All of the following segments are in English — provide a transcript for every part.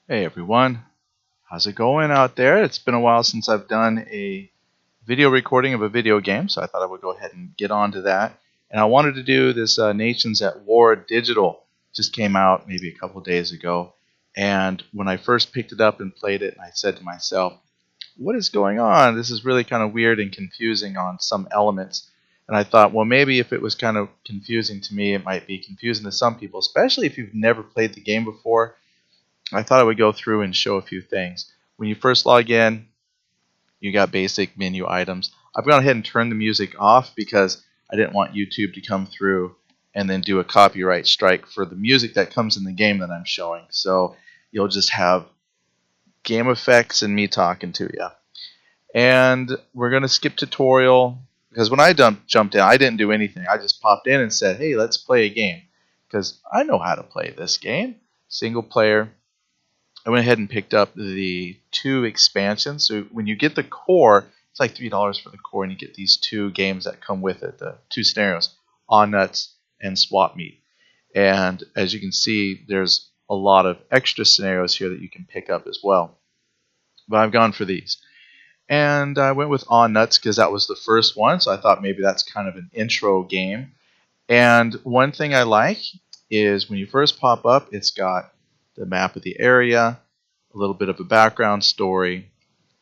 Hey everyone, how's it going out there? It's been a while since I've done a video recording of a video game, so I thought I would go ahead and get on to that. And I wanted to do this Nations at War Digital. Just came out maybe a couple days ago. And when I first picked it up and played it, I said to myself, what is going on? This is really kind of weird and confusing on some elements. And I thought, well, maybe if it was kind of confusing to me, it might be confusing to some people, especially if you've never played the game before. I thought I would go through and show a few things. When you first log in, you got basic menu items. I've gone ahead and turned the music off because I didn't want YouTube to come through and then do a copyright strike for the music that comes in the game that I'm showing. So you'll just have game effects and me talking to you. And we're going to skip tutorial because when I jumped in, I didn't do anything. I just popped in and said, hey, let's play a game because I know how to play this game. Single player. I went ahead and picked up the 2 expansions. So when you get the core, it's like $3 for the core, and you get these 2 games that come with it, the 2 scenarios, On Nuts and Swap Meet. And as you can see, there's a lot of extra scenarios here that you can pick up as well. But I've gone for these. And I went with On Nuts because that was the first one, so I thought maybe that's kind of an intro game. And one thing I like is when you first pop up, it's got the map of the area, a little bit of a background story,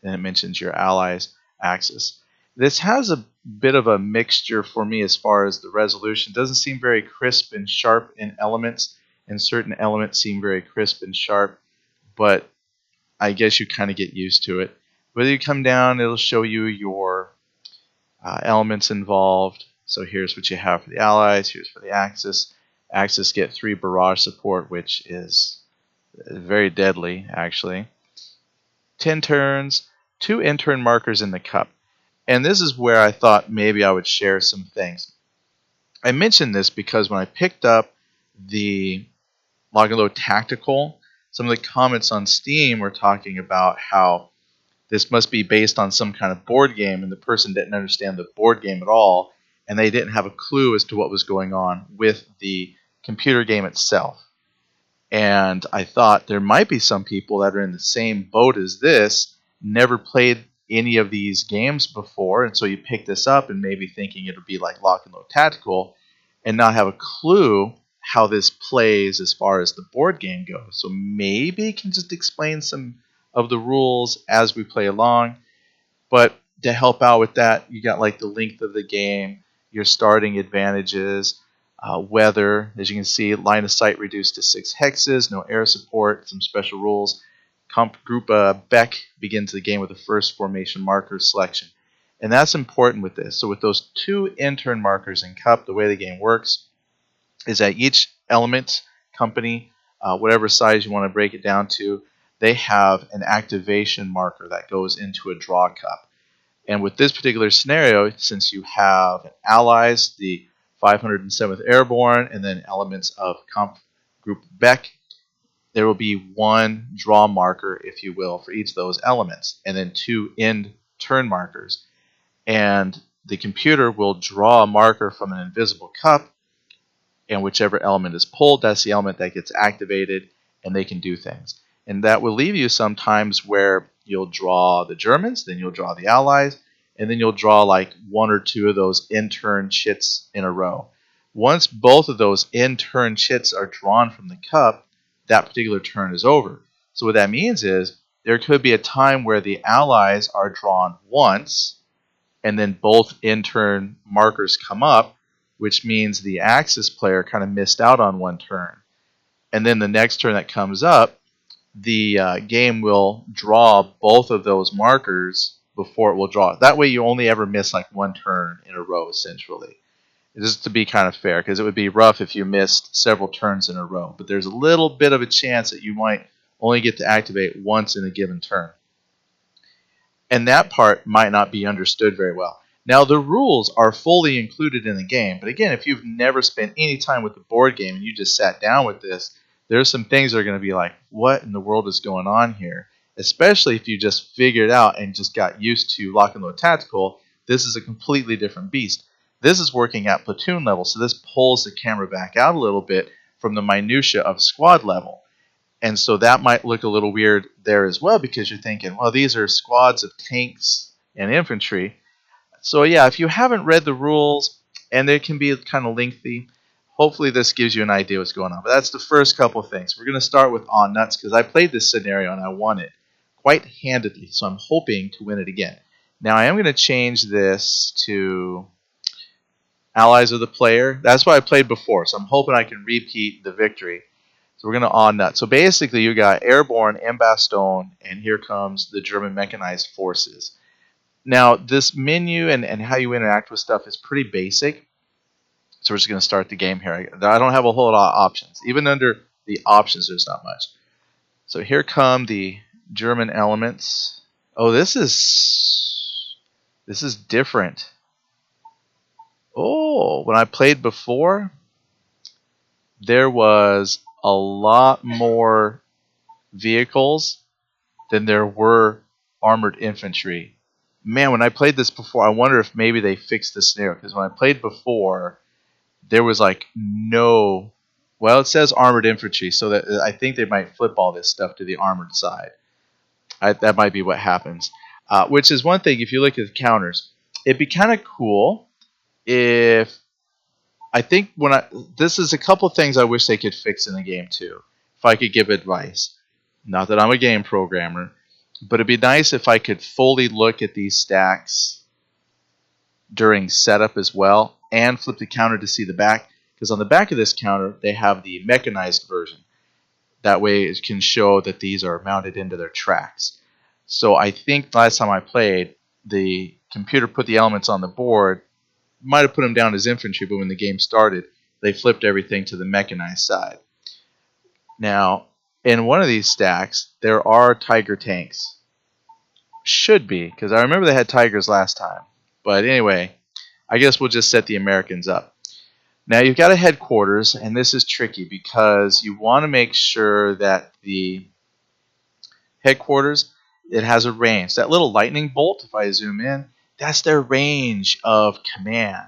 and it mentions your allies' axis. This has a bit of a mixture for me as far as the resolution. It doesn't seem very crisp and sharp in elements, and certain elements seem very crisp and sharp, but I guess you kind of get used to it. Whether you come down, it'll show you your elements involved. So here's what you have for the allies, here's for the axis. Axis get 3 barrage support, which is very deadly, actually. 10 turns, 2 intern markers in the cup. And this is where I thought maybe I would share some things. I mentioned this because when I picked up the Lock and Load Tactical, some of the comments on Steam were talking about how this must be based on some kind of board game, and the person didn't understand the board game at all, and they didn't have a clue as to what was going on with the computer game itself. And I thought there might be some people that are in the same boat as this, never played any of these games before, and so you pick this up and maybe thinking it would be like Lock and Load Tactical and not have a clue how this plays as far as the board game goes. So maybe it can just explain some of the rules as we play along. But to help out with that, you got like the length of the game, your starting advantages, weather. As you can see, line of sight reduced to 6 hexes, no air support, some special rules. Group Beck begins the game with the first formation marker selection. And that's important with this. So with those 2 intern markers in cup, the way the game works is that each element company, whatever size you want to break it down to, they have an activation marker that goes into a draw cup. And with this particular scenario, since you have allies, the 507th Airborne, and then elements of Comp Group Beck, there will be 1 draw marker, if you will, for each of those elements, and then 2 end turn markers. And the computer will draw a marker from an invisible cup, and whichever element is pulled, that's the element that gets activated, and they can do things. And that will leave you sometimes where you'll draw the Germans, then you'll draw the Allies, and then you'll draw like 1 or 2 of those intern chits in a row. Once both of those intern chits are drawn from the cup, that particular turn is over. So what that means is there could be a time where the Allies are drawn once, and then both intern markers come up, which means the Axis player kind of missed out on 1 turn. And then the next turn that comes up, the game will draw both of those markers before it will draw. That way you only ever miss like 1 turn in a row, essentially. Just to be kind of fair, because it would be rough if you missed several turns in a row. But there's a little bit of a chance that you might only get to activate once in a given turn. And that part might not be understood very well. Now, the rules are fully included in the game, but again, if you've never spent any time with the board game and you just sat down with this, there's some things that are going to be like, what in the world is going on here? Especially if you just figured out and just got used to Lock and Load Tactical, this is a completely different beast. This is working at platoon level, so this pulls the camera back out a little bit from the minutia of squad level. And so that might look a little weird there as well, because you're thinking, well, these are squads of tanks and infantry. So yeah, if you haven't read the rules, and they can be kind of lengthy, hopefully this gives you an idea what's going on. But that's the first couple of things. We're going to start with on nuts, because I played this scenario and I won it quite handedly, so I'm hoping to win it again. Now I am going to change this to allies of the player. That's what I played before, so I'm hoping I can repeat the victory. So we're going to on nut. So basically you got airborne and Bastogne, and here comes the German mechanized forces. Now this menu and how you interact with stuff is pretty basic. So we're just going to start the game here. I don't have a whole lot of options. Even under the options, there's not much. So here come the German elements. Oh, this is different. Oh, when I played before, there was a lot more vehicles than there were armored infantry. Man, when I played this before, I wonder if maybe they fixed the scenario, because when I played before, there was like no. Well, it says armored infantry, so that I think they might flip all this stuff to the armored side. That might be what happens. Which is one thing. If you look at the counters, it'd be kind of cool if I think this is a couple things I wish they could fix in the game too. If I could give advice, not that I'm a game programmer, but it'd be nice if I could fully look at these stacks during setup as well, and flip the counter to see the back, because on the back of this counter they have the mechanized version. That way it can show that these are mounted into their tracks. So I think last time I played, the computer put the elements on the board, might have put them down as infantry, but when the game started, they flipped everything to the mechanized side. Now, in one of these stacks, there are Tiger tanks. Should be, because I remember they had Tigers last time. But anyway, I guess we'll just set the Americans up. Now you've got a headquarters, and this is tricky because you want to make sure that the headquarters, it has a range. That little lightning bolt, if I zoom in, that's their range of command.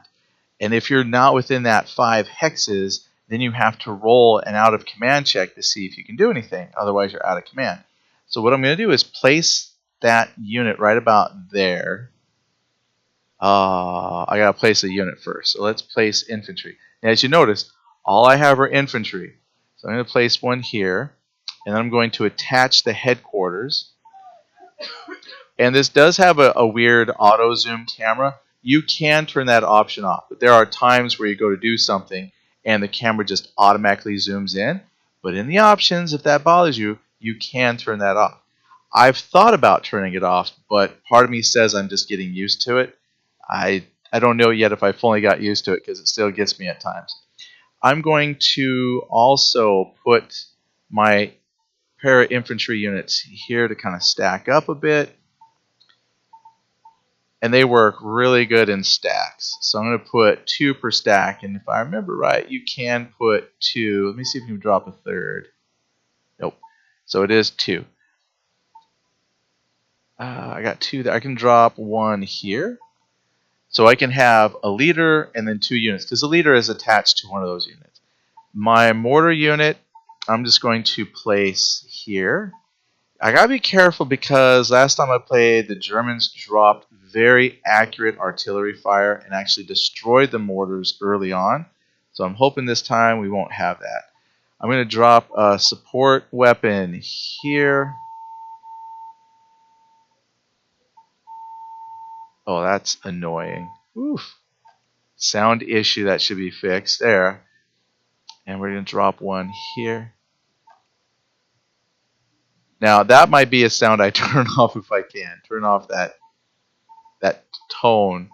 And if you're not within that 5 hexes, then you have to roll an out of command check to see if you can do anything. Otherwise, you're out of command. So what I'm going to do is place that unit right about there. I got to place a unit first. So let's place infantry. Now, as you notice, all I have are infantry. So I'm going to place one here. And then I'm going to attach the headquarters. And this does have a weird auto zoom camera. You can turn that option off, but there are times where you go to do something and the camera just automatically zooms in. But in the options, if that bothers you, you can turn that off. I've thought about turning it off, but part of me says I'm just getting used to it. I don't know yet if I fully got used to it, because it still gets me at times. I'm going to also put my para-infantry units here to kind of stack up a bit. And they work really good in stacks. So I'm going to put 2 per stack. And if I remember right, you can put 2. Let me see if you can drop a third. Nope. So it is 2. I got 2 there. I can drop 1 here. So I can have a leader and then 2 units, because the leader is attached to one of those units. My mortar unit, I'm just going to place here. I gotta be careful, because last time I played, the Germans dropped very accurate artillery fire and actually destroyed the mortars early on. So I'm hoping this time we won't have that. I'm going to drop a support weapon here. Oh, that's annoying. Oof. Sound issue that should be fixed there. And we're going to drop one here. Now that might be a sound I turn off if I can. Turn off that tone.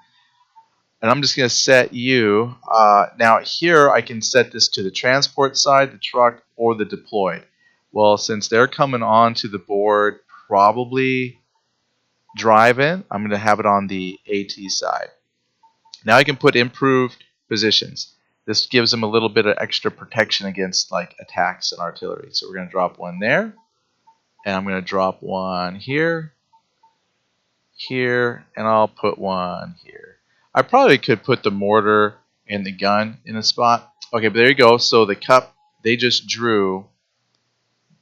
And I'm just going to set you. Now here I can set this to the transport side, the truck, or the deployed. Well, since they're coming onto the board, probably driving, I'm going to have it on the AT side. Now I can put improved positions. This gives them a little bit of extra protection against like attacks and artillery. So we're going to drop one there. And I'm going to drop one here, here, and I'll put one here. I probably could put the mortar and the gun in a spot. Okay, but there you go. So the cup, they just drew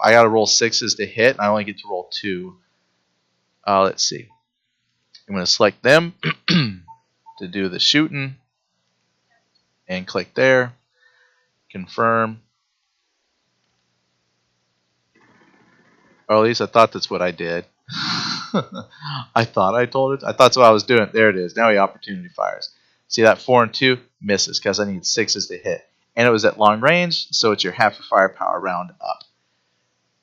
I got to roll 6s to hit, and I only get to roll 2. Let's see. I'm going to select them to do the shooting, and click there. Confirm. Or at least I thought that's what I did. I thought I told it. I thought that's what I was doing. There it is. Now he opportunity fires. See that 4 and 2 misses because I need 6s to hit, and it was at long range, so it's your half your firepower round up.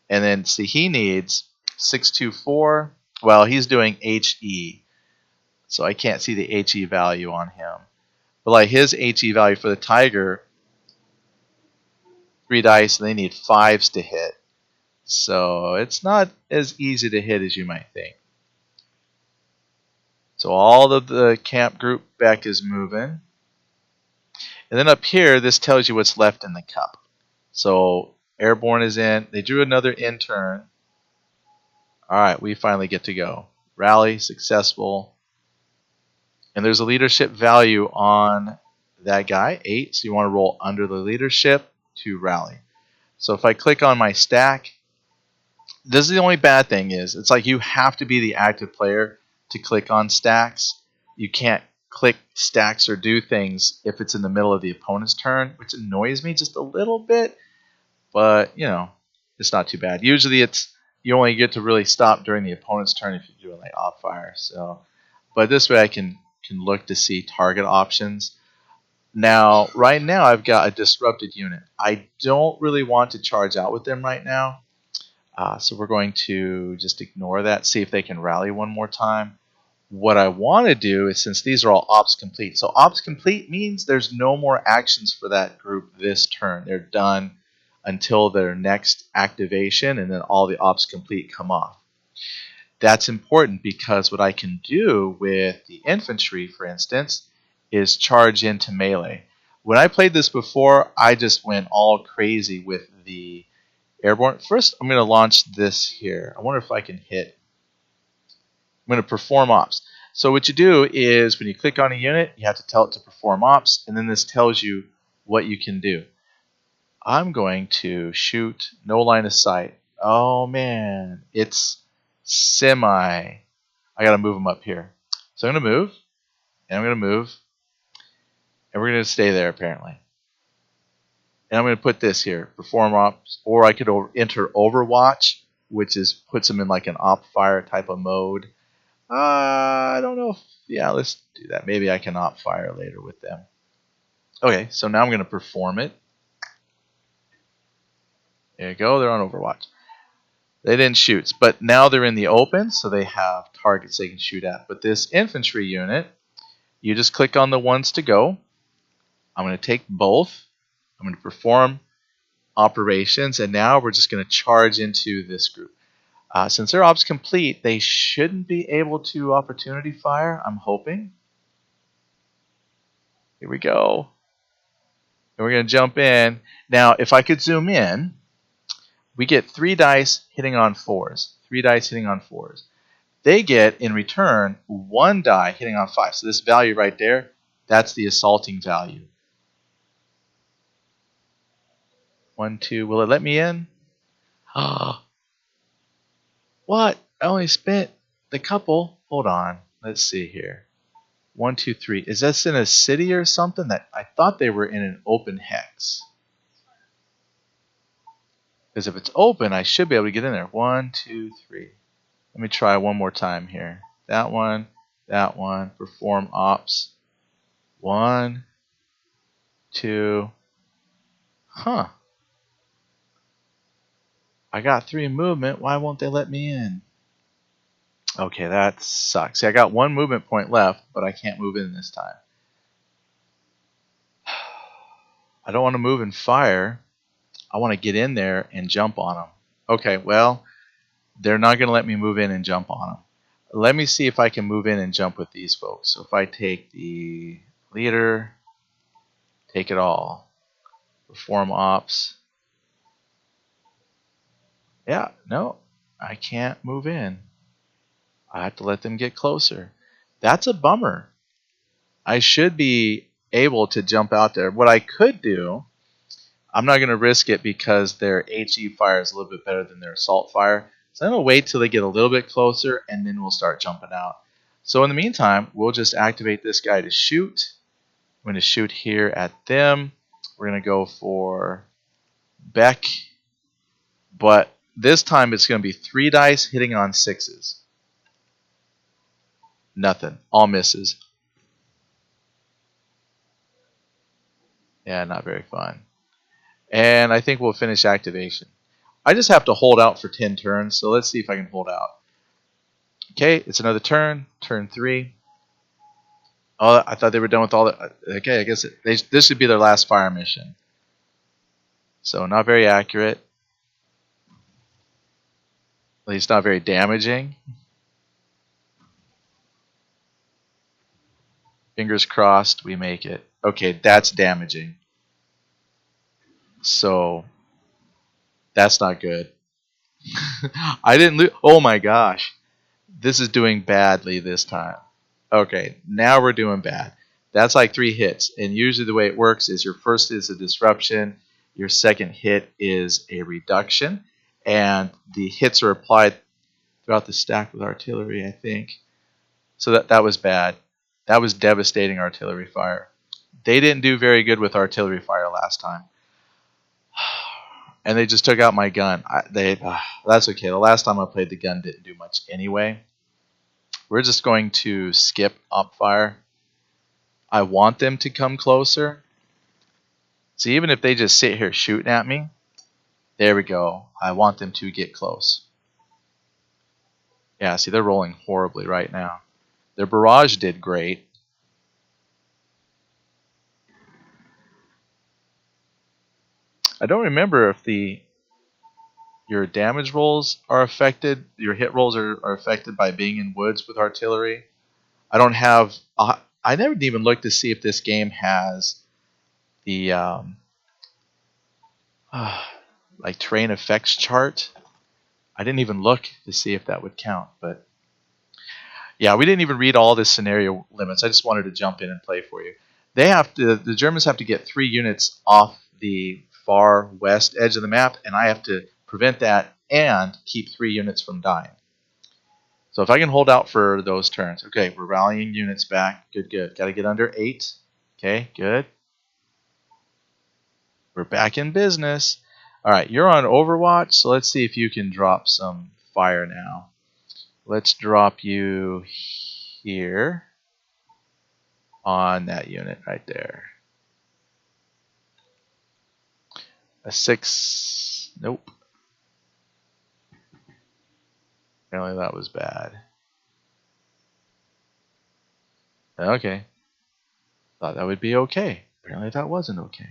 And then see he needs 6, 2, 4. Well, he's doing HE, so I can't see the HE value on him. But like his HE value for the tiger, 3 dice, and they need 5s to hit. So it's not as easy to hit as you might think. So all of the camp group back is moving. And then up here, this tells you what's left in the cup. So Airborne is in. They drew another intern. All right, we finally get to go. Rally, successful. And there's a leadership value on that guy, 8. So you want to roll under the leadership to rally. So if I click on my stack, this is the only bad thing is, it's like you have to be the active player to click on stacks. You can't click stacks or do things if it's in the middle of the opponent's turn, which annoys me just a little bit, but you know, it's not too bad. Usually it's you only get to really stop during the opponent's turn if you're doing like off fire. So, but this way I can look to see target options. Now, right now I've got a disrupted unit. I don't really want to charge out with them right now. So we're going to just ignore that, see if they can rally one more time. What I want to do is, since these are all ops complete, so ops complete means there's no more actions for that group this turn. They're done until their next activation, and then all the ops complete come off. That's important because what I can do with the infantry, for instance, is charge into melee. When I played this before, I just went all crazy with the Airborne. First, I'm going to launch this here. I wonder if I can hit. I'm going to perform ops. So what you do is when you click on a unit, you have to tell it to perform ops, and then this tells you what you can do. I'm going to shoot no line of sight. Oh man, it's semi. I got to move them up here. So I'm going to move, and I'm going to move, and we're going to stay there apparently. And I'm going to put this here, perform ops, or I could enter Overwatch, which is puts them in like an op fire type of mode. I don't know if, yeah, let's do that. Maybe I can op fire later with them. Okay, so now I'm going to perform it. There you go, they're on Overwatch. They didn't shoot, but now they're in the open, so they have targets they can shoot at. But this infantry unit, you just click on the ones to go. I'm going to take both. I'm going to perform operations, and now we're just going to charge into this group. Since their ops complete, they shouldn't be able to opportunity fire, I'm hoping. Here we go. And we're going to jump in. Now, if I could zoom in, we get 3 dice hitting on 4s. 3 dice hitting on 4s. They get, in return, 1 die hitting on 5. So this value right there, that's the assaulting value. 1, 2. Will it let me in? What? I only spent the couple. Hold on. Let's see here. 1, 2, 3. Is this in a city or something? That I thought they were in an open hex. Because if it's open, I should be able to get in there. 1, 2, 3. Let me try one more time here. That one. Perform ops. 1, 2. Huh. I got 3 movement. Why won't they let me in? Okay, that sucks. See, I got 1 movement point left, but I can't move in this time. I don't want to move and fire. I want to get in there and jump on them. Okay, well, they're not going to let me move in and jump on them. Let me see if I can move in and jump with these folks. So if I take the leader, take it all, perform ops. Yeah, no, I can't move in. I have to let them get closer. That's a bummer. I should be able to jump out there. What I could do, I'm not going to risk it because their HE fire is a little bit better than their assault fire. So I'm going to wait till they get a little bit closer, and then we'll start jumping out. So in the meantime, we'll just activate this guy to shoot. I'm going to shoot here at them. We're going to go for Beck. But this time it's going to be 3 dice hitting on 6s. Nothing. All misses. Yeah, not very fun. And I think we'll finish activation. I just have to hold out for 10 turns, so let's see if I can hold out. Okay, it's another turn. Turn 3. Oh, I thought they were done with all the... Okay, I guess this should be their last fire mission. So not very accurate. At least not very damaging. Fingers crossed we make it. Okay, that's damaging. So that's not good. I didn't lose. Oh my gosh. This is doing badly this time. Okay, now we're doing bad. That's like 3 hits. And usually the way it works is your first is a disruption, your second hit is a reduction, and the hits are applied throughout the stack with artillery, I think. So that was bad. That was devastating artillery fire. They didn't do very good with artillery fire last time. And they just took out my gun. That's okay. The last time I played, the gun didn't do much anyway. We're just going to skip op fire. I want them to come closer. So even if they just sit here shooting at me, there we go. I want them to get close. Yeah, see, they're rolling horribly right now. Their barrage did great. I don't remember if your damage rolls are affected, your hit rolls are affected by being in woods with artillery. I don't have... I never even looked to see if this game has the like terrain effects chart. I didn't even look to see if that would count, but yeah, we didn't even read all the scenario limits. I just wanted to jump in and play for you. The Germans have to get 3 units off the far west edge of the map, and I have to prevent that and keep 3 units from dying. So if I can hold out for those turns. Okay, we're rallying units back. Good, good. Got to get under 8. Okay, good. We're back in business. All right, you're on Overwatch, so let's see if you can drop some fire now. Let's drop you here on that unit right there. A 6. Nope. Apparently that was bad. Okay. Thought that would be okay. Apparently that wasn't okay.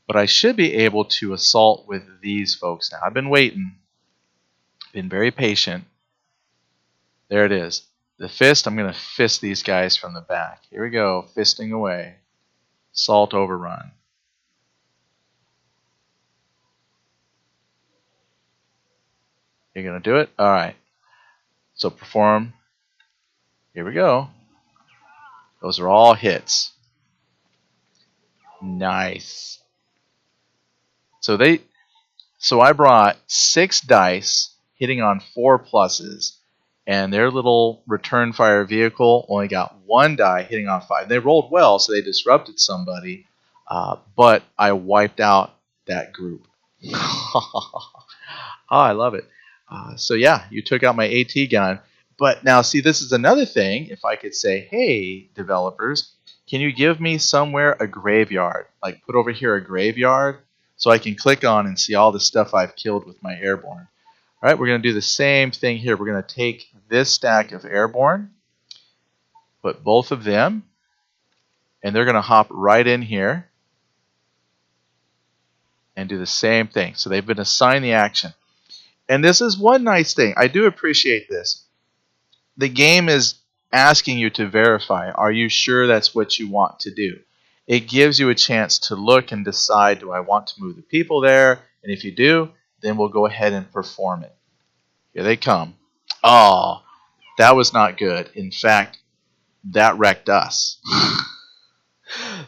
But I should be able to assault with these folks now. I've been waiting. Been very patient. There it is. The fist, I'm going to fist these guys from the back. Here we go. Fisting away. Assault overrun. You're going to do it? Alright. So perform. Here we go. Those are all hits. Nice. So I brought 6 dice hitting on 4 pluses, and their little return fire vehicle only got 1 die hitting on 5. They rolled well, so they disrupted somebody, but I wiped out that group. Oh, I love it. So yeah, you took out my AT gun. But now, see, this is another thing. If I could say, hey, developers, can you give me somewhere a graveyard? Like put over here a graveyard so I can click on and see all the stuff I've killed with my airborne. All right, we're going to do the same thing here. We're going to take this stack of airborne, put both of them, and they're going to hop right in here and do the same thing. So they've been assigned the action. And this is one nice thing. I do appreciate this. The game is asking you to verify. Are you sure that's what you want to do? It gives you a chance to look and decide, do I want to move the people there? And if you do, then we'll go ahead and perform it. Here they come. Oh, that was not good. In fact, that wrecked us.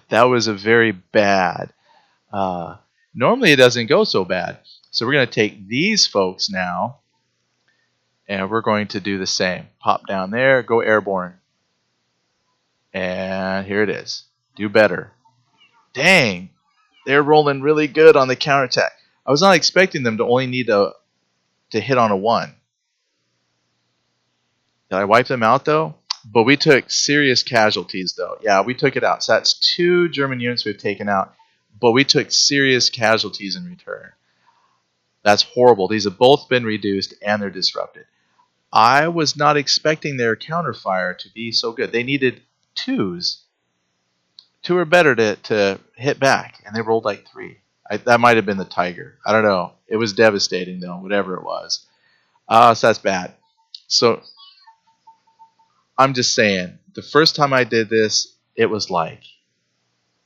That was a very bad Normally it doesn't go so bad. So we're going to take these folks now, and we're going to do the same. Pop down there, go airborne. And here it is. Do better. Dang, they're rolling really good on the counterattack. I was not expecting them to only need to hit on a 1. Did I wipe them out, though? But we took serious casualties, though. Yeah, we took it out. So that's 2 German units we've taken out. But we took serious casualties in return. That's horrible. These have both been reduced, and they're disrupted. I was not expecting their counterfire to be so good. They needed 2s. 2 or better to hit back, and they rolled like 3. That might have been the Tiger. I don't know. It was devastating, though, whatever it was. So that's bad. So I'm just saying, the first time I did this, it was like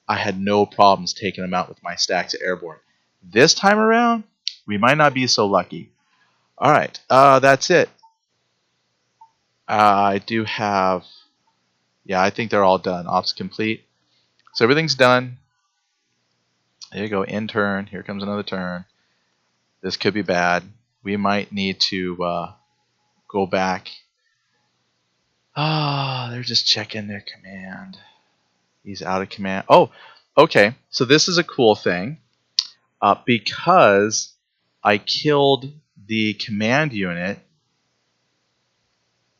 I had no problems taking them out with my stacks of airborne. This time around, we might not be so lucky. All right, that's it. I do have, yeah, I think they're all done. Ops complete. So everything's done. There you go, in turn. Here comes another turn. This could be bad. We might need to go back. They're just checking their command. He's out of command. Oh, okay. So this is a cool thing. Because I killed the command unit,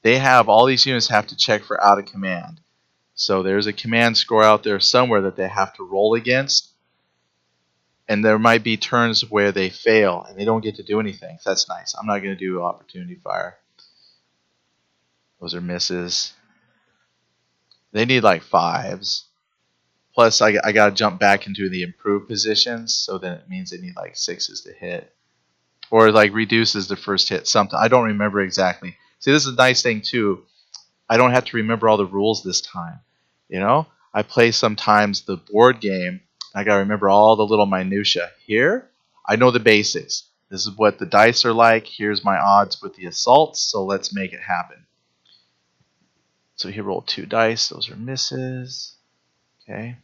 they have, all these units have to check for out of command. So there's a command score out there somewhere that they have to roll against. And there might be turns where they fail and they don't get to do anything. So that's nice. I'm not going to do opportunity fire. Those are misses. They need like 5s. Plus, I got to jump back into the improved positions. So then it means they need like 6s to hit. Or like reduces the first hit. Something. I don't remember exactly. See, this is a nice thing too. I don't have to remember all the rules this time. You know? I play sometimes the board game. I got to remember all the little minutia. Here, I know the basics. This is what the dice are like. Here's my odds with the assaults, so let's make it happen. So he rolled 2 dice. Those are misses. Okay.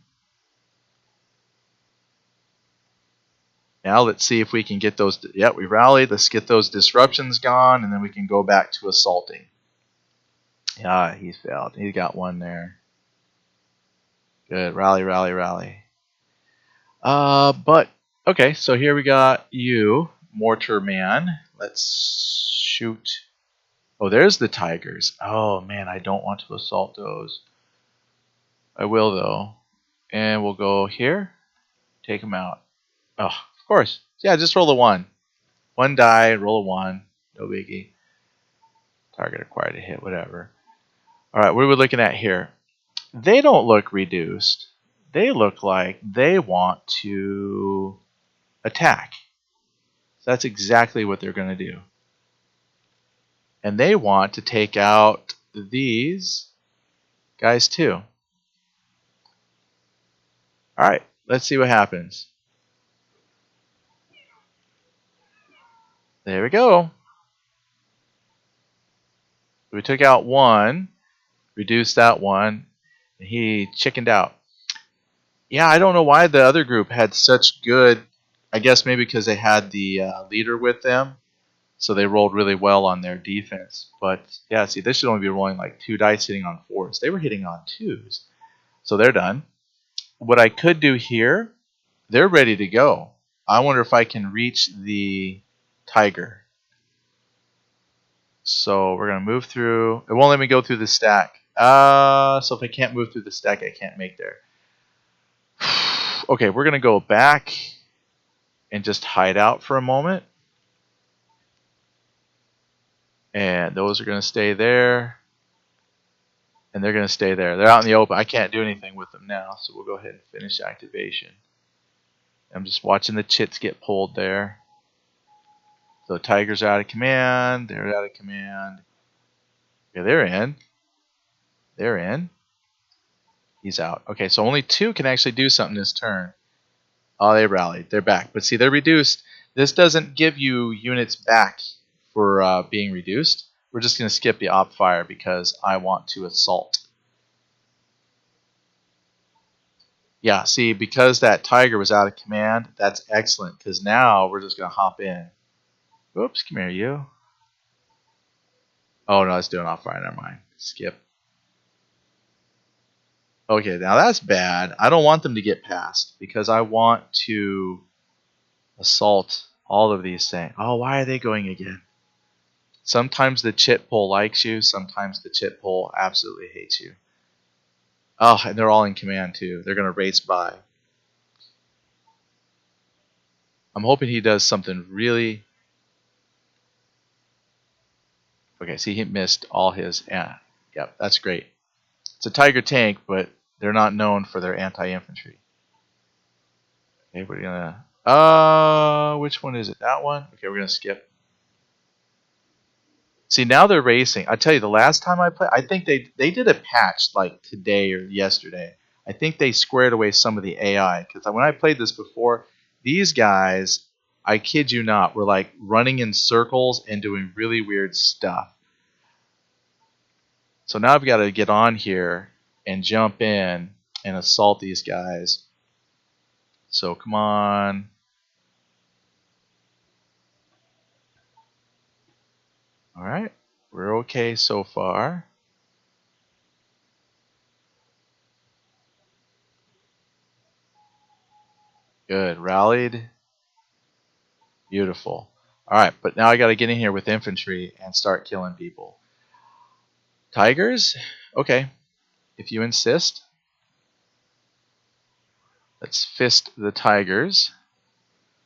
Now let's see if we can get those. Yeah, we rallied. Let's get those disruptions gone, and then we can go back to assaulting. Yeah, he failed. He got 1 there. Good. Rally, rally, rally. But okay, so here we got you, Mortar Man. Let's shoot. Oh, there's the Tigers. Oh man, I don't want to assault those. I will though. And we'll go here. Take them out. Oh, of course. Yeah, just roll a 1. 1 die, roll a 1. No biggie. Target acquired to hit, whatever. Alright, what are we looking at here? They don't look reduced. They look like they want to attack. So that's exactly what they're going to do. And they want to take out these guys too. Alright, let's see what happens. There we go. We took out 1, reduced that 1, and he chickened out. Yeah, I don't know why the other group had such good, I guess maybe because they had the leader with them, so they rolled really well on their defense. But yeah, see, this should only be rolling like 2 dice hitting on 4s. They were hitting on 2s. So they're done. What I could do here, they're ready to go. I wonder if I can reach the Tiger. So we're going to move through. It won't let me go through the stack. So if I can't move through the stack, I can't make there. Okay, we're going to go back and just hide out for a moment. And those are going to stay there. And they're going to stay there. They're out in the open. I can't do anything with them now, so we'll go ahead and finish activation. I'm just watching the chits get pulled there. So Tigers are out of command. They're out of command. Yeah, they're in. They're in. He's out. Okay, so only 2 can actually do something this turn. Oh, they rallied. They're back. But see, they're reduced. This doesn't give you units back for being reduced. We're just going to skip the op fire because I want to assault. Yeah, see, because that tiger was out of command, that's excellent, because now we're just going to hop in. Whoops, come here, you. Oh, no, it's doing off fire. Never mind. Skip. Okay, now that's bad. I don't want them to get past, because I want to assault all of these things. Oh, why are they going again? Sometimes the chit pole likes you, sometimes the chit pole absolutely hates you. Oh, and they're all in command, too. They're going to race by. I'm hoping he does something really... Okay, see, he missed all his... Yep, that's great. It's a Tiger tank, but they're not known for their anti-infantry. Okay, we're gonna... which one is it? That one? Okay, we're gonna skip. See, now they're racing. I tell you, the last time I played, I think they did a patch like today or yesterday. I think they squared away some of the AI, because when I played this before, these guys, I kid you not, were like running in circles and doing really weird stuff. So now I've got to get on here and jump in and assault these guys. So come on. All right, we're okay so far. Good, rallied. Beautiful. All right, but now I got to get in here with infantry and start killing people. Tigers? Okay, if you insist. Let's fist the tigers.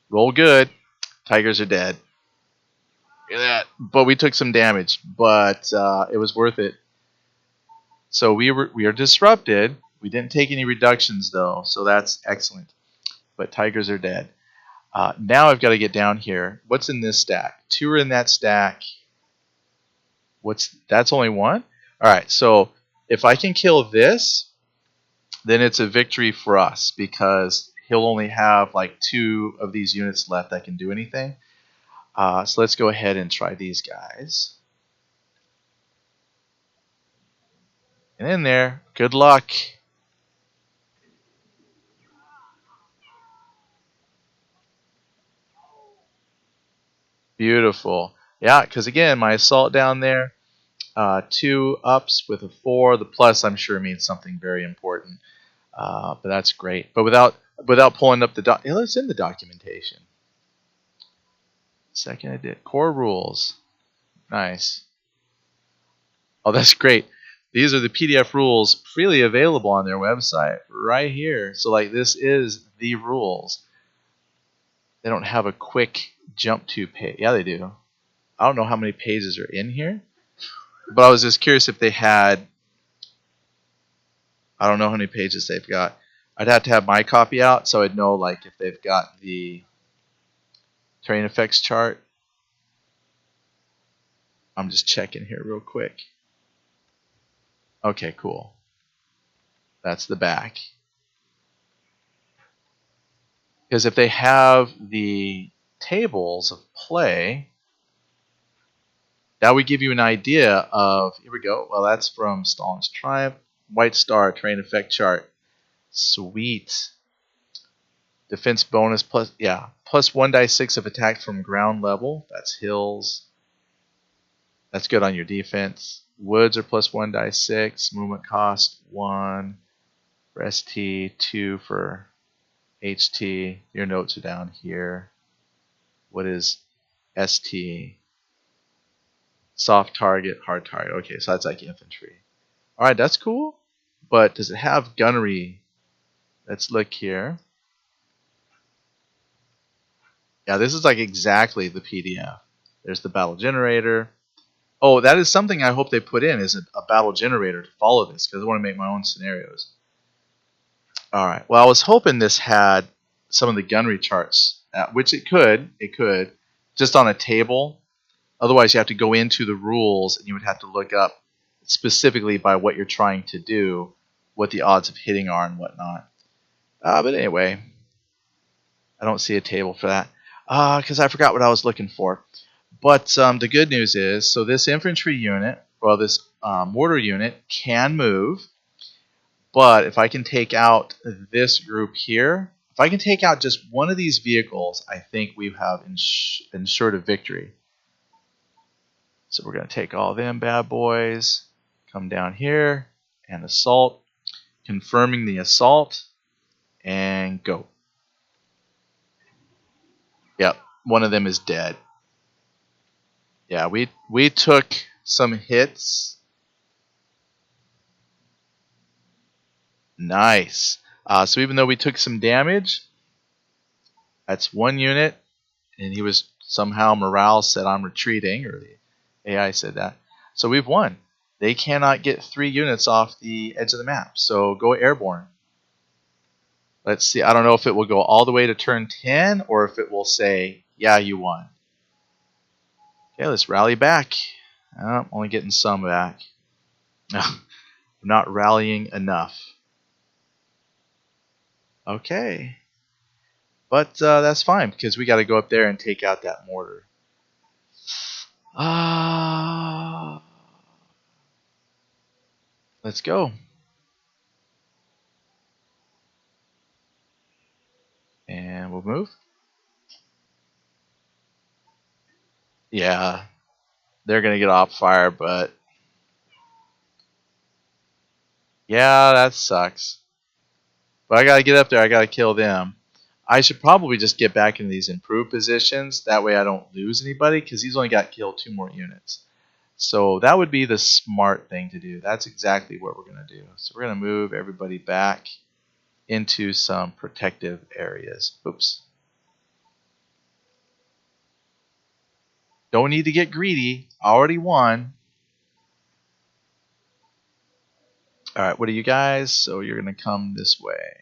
Roll good. Tigers are dead. Look at that. But we took some damage, but it was worth it. So we are disrupted. We didn't take any reductions though, so that's excellent. But tigers are dead. Now I've got to get down here. What's in this stack? 2 are in that stack. That's only 1? All right, so if I can kill this, then it's a victory for us, because he'll only have like 2 of these units left that can do anything. So let's go ahead and try these guys. And in there, good luck. Beautiful. Yeah, because again, my assault down there, 2 ups with a 4. The plus, I'm sure, means something very important. But that's great. But without pulling up the it's in the documentation. Second I did core rules. Nice. Oh, that's great. These are the PDF rules freely available on their website right here. So like this is the rules. They don't have a quick jump to page. Yeah, they do. I don't know how many pages are in here, but I was just curious if they had. I don't know how many pages they've got. I'd have to have my copy out so I'd know like if they've got the terrain effects chart. I'm just checking here real quick. Okay, cool. That's the back. Because if they have the tables of play, that would give you an idea of, here we go, well, that's from Stalin's Triumph, White Star, terrain effect chart. Sweet. Defense bonus plus, yeah, plus 1 die 6 of attack from ground level. That's hills. That's good on your defense. Woods are plus 1 die 6. Movement cost 1 for ST, 2 for HT. Your notes are down here. What is ST? Soft target, hard target. Okay, so that's like infantry. Alright, that's cool. But does it have gunnery? Let's look here. Yeah, this is like exactly the PDF. There's the battle generator. Oh, that is something I hope they put in, is a battle generator to follow this, because I want to make my own scenarios. Alright, well, I was hoping this had some of the gunnery charts, which it could, just on a table. Otherwise, you have to go into the rules, and you would have to look up specifically by what you're trying to do, what the odds of hitting are and whatnot. But anyway, I don't see a table for that, because I forgot what I was looking for. But the good news is, so this infantry unit, well, this mortar unit can move, But if I can take out this group here, if I can take out just one of these vehicles, I think we have ensured a victory. So we're going to take all them bad boys, come down here, and assault, confirming the assault, and go. Yep, one of them is dead. Yeah, we took some hits. Nice. So even though we took some damage, that's one unit, and he was somehow morale said I'm retreating, or the AI said that. So we've won. They cannot get 3 units off the edge of the map. So go airborne. Let's see. I don't know if it will go all the way to turn 10 or if it will say, yeah, you won. Okay, let's rally back. Oh, I'm only getting some back. I'm not rallying enough. Okay. But that's fine because we got to go up there and take out that mortar. Let's go. And we'll move. Yeah, they're going to get off fire, but yeah, that sucks. But I got to get up there. I got to kill them. I should probably just get back into these improved positions. That way I don't lose anybody because he's only got killed 2 more units. So that would be the smart thing to do. That's exactly what we're going to do. So we're going to move everybody back into some protective areas. Oops. Don't need to get greedy. Already won. Alright, what are you guys? So you're going to come this way.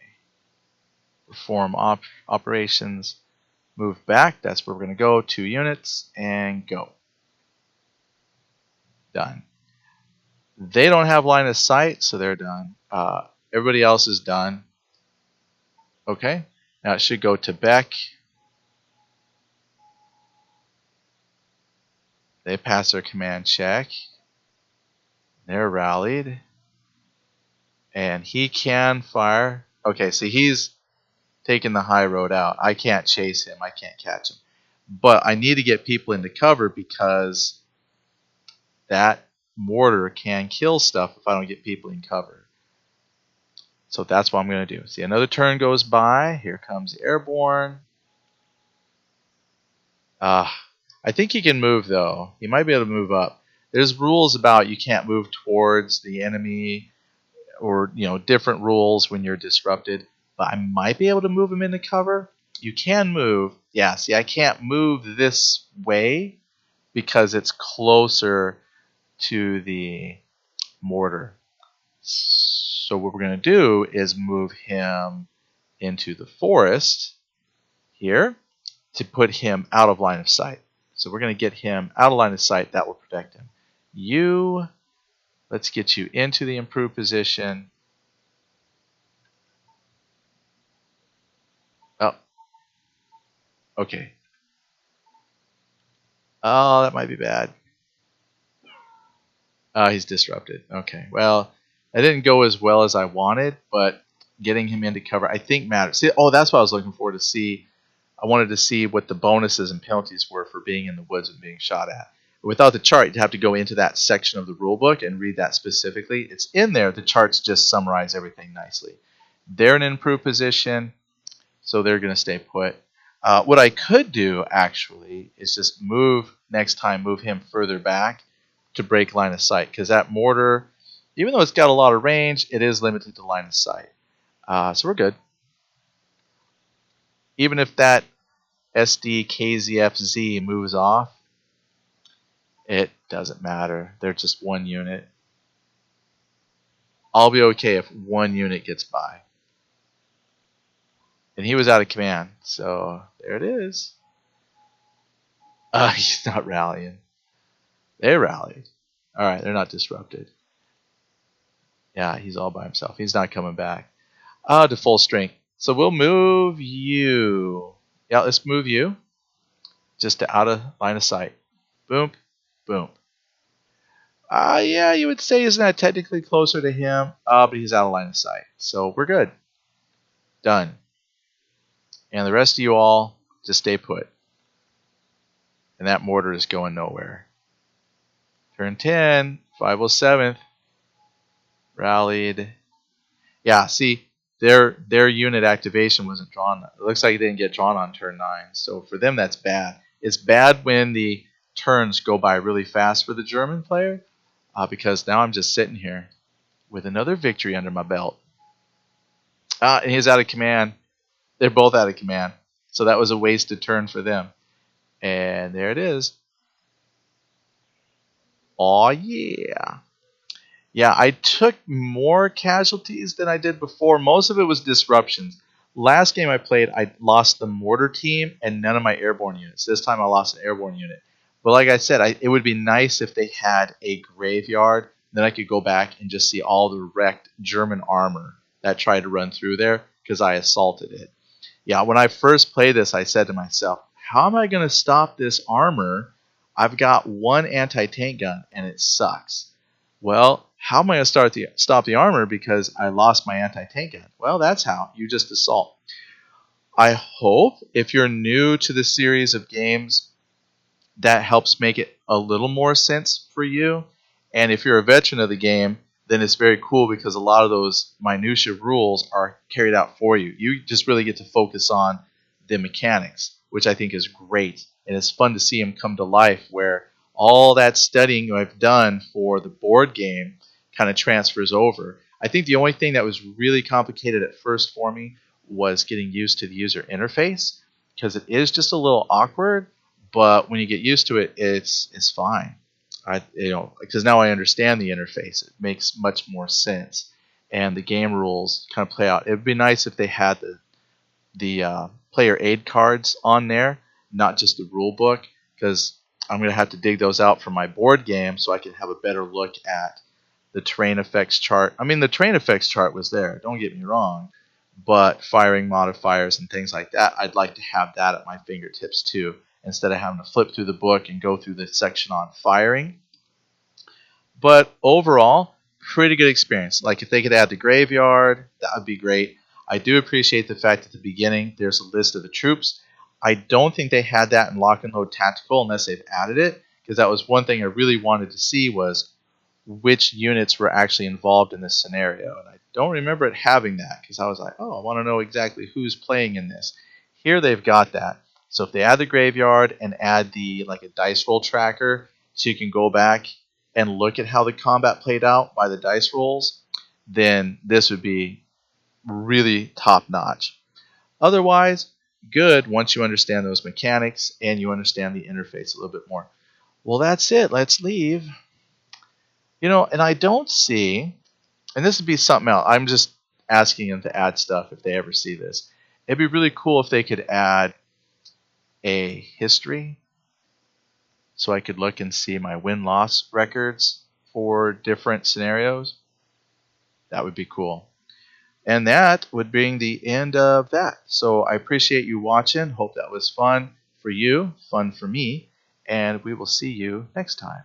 Perform operations. Move back. That's where we're going to go. 2 units. And go. Done. They don't have line of sight, so they're done. Everybody else is done. Okay. Now it should go to Beck. They pass their command check. They're rallied. And he can fire. Okay, so he's taking the high road out. I can't chase him. I can't catch him. But I need to get people into cover because that mortar can kill stuff if I don't get people in cover. So that's what I'm going to do. See, another turn goes by. Here comes airborne. I think he can move, though. He might be able to move up. There's rules about you can't move towards the enemy or, different rules when you're disrupted. But I might be able to move him into cover. You can move. Yeah, see, I can't move this way because it's closer to the mortar. So what we're going to do is move him into the forest here to put him out of line of sight. So we're going to get him out of line of sight. That will protect him. Let's get you into the improved position. Oh, okay. Oh, that might be bad. He's disrupted. Okay, well, that didn't go as well as I wanted, but getting him into cover, I think, matters. See, that's what I was looking for to see. I wanted to see what the bonuses and penalties were for being in the woods and being shot at. Without the chart, you'd have to go into that section of the rulebook and read that specifically. It's in there. The charts just summarize everything nicely. They're in an improved position, so they're going to stay put. What I could do, actually, is just move him further back to break line of sight. Because that mortar, even though it's got a lot of range, it is limited to line of sight. So we're good. Even if that SD KZFZ moves off, it doesn't matter. They're just one unit. I'll be okay if one unit gets by. And he was out of command, so there it is. He's not rallying. They rallied. Alright, they're not disrupted. Yeah, he's all by himself. He's not coming back. To full strength. So we'll move you. Yeah, let's move you. Just to out of line of sight. Boom. Boom. Yeah, you would say isn't that technically closer to him, but he's out of line of sight. So we're good. Done. And the rest of you all just stay put. And that mortar is going nowhere. Turn 10, 507th, rallied. Yeah, see, their unit activation wasn't drawn. It looks like it didn't get drawn on turn 9. So for them, that's bad. It's bad when the turns go by really fast for the German player, because now I'm just sitting here with another victory under my belt. And he's out of command. They're both out of command. So that was a wasted turn for them. And there it is. Aw, yeah. Yeah, I took more casualties than I did before. Most of it was disruptions. Last game I played, I lost the mortar team and none of my airborne units. This time I lost an airborne unit. But like I said, it would be nice if they had a graveyard. Then I could go back and just see all the wrecked German armor that tried to run through there because I assaulted it. Yeah, when I first played this, I said to myself, how am I going to stop this armor? I've got one anti-tank gun and it sucks. Well, how am I going to stop the armor because I lost my anti-tank gun? Well, that's how. You just assault. I hope if you're new to the series of games, that helps make it a little more sense for you. And if you're a veteran of the game, then it's very cool because a lot of those minutia rules are carried out for you. You just really get to focus on the mechanics, which I think is great. And it's fun to see them come to life where all that studying I've done for the board game kind of transfers over. I think the only thing that was really complicated at first for me was getting used to the user interface because it is just a little awkward, but when you get used to it, it's fine. Because now I understand the interface. It makes much more sense, and the game rules kind of play out. It would be nice if they had the player aid cards on there, not just the rule book, because I'm going to have to dig those out for my board game so I can have a better look at the terrain effects chart. I mean, the terrain effects chart was there, don't get me wrong, but firing modifiers and things like that, I'd like to have that at my fingertips too, instead of having to flip through the book and go through the section on firing. But overall, pretty good experience. Like if they could add the graveyard, that would be great. I do appreciate the fact at the beginning there's a list of the troops. I don't think they had that in Lock and Load Tactical unless they've added it, because that was one thing I really wanted to see was which units were actually involved in this scenario. And I don't remember it having that because I was like, oh, I want to know exactly who's playing in this. Here they've got that. So if they add the graveyard and add the like a dice roll tracker so you can go back and look at how the combat played out by the dice rolls, then this would be really top notch. Otherwise, good once you understand those mechanics and you understand the interface a little bit more. Well, that's it. Let's leave. And I don't see, and this would be something else. I'm just asking them to add stuff if they ever see this. It'd be really cool if they could add a history so I could look and see my win-loss records for different scenarios. That would be cool. And that would bring the end of that. So I appreciate you watching. Hope that was fun for you, fun for me, and we will see you next time.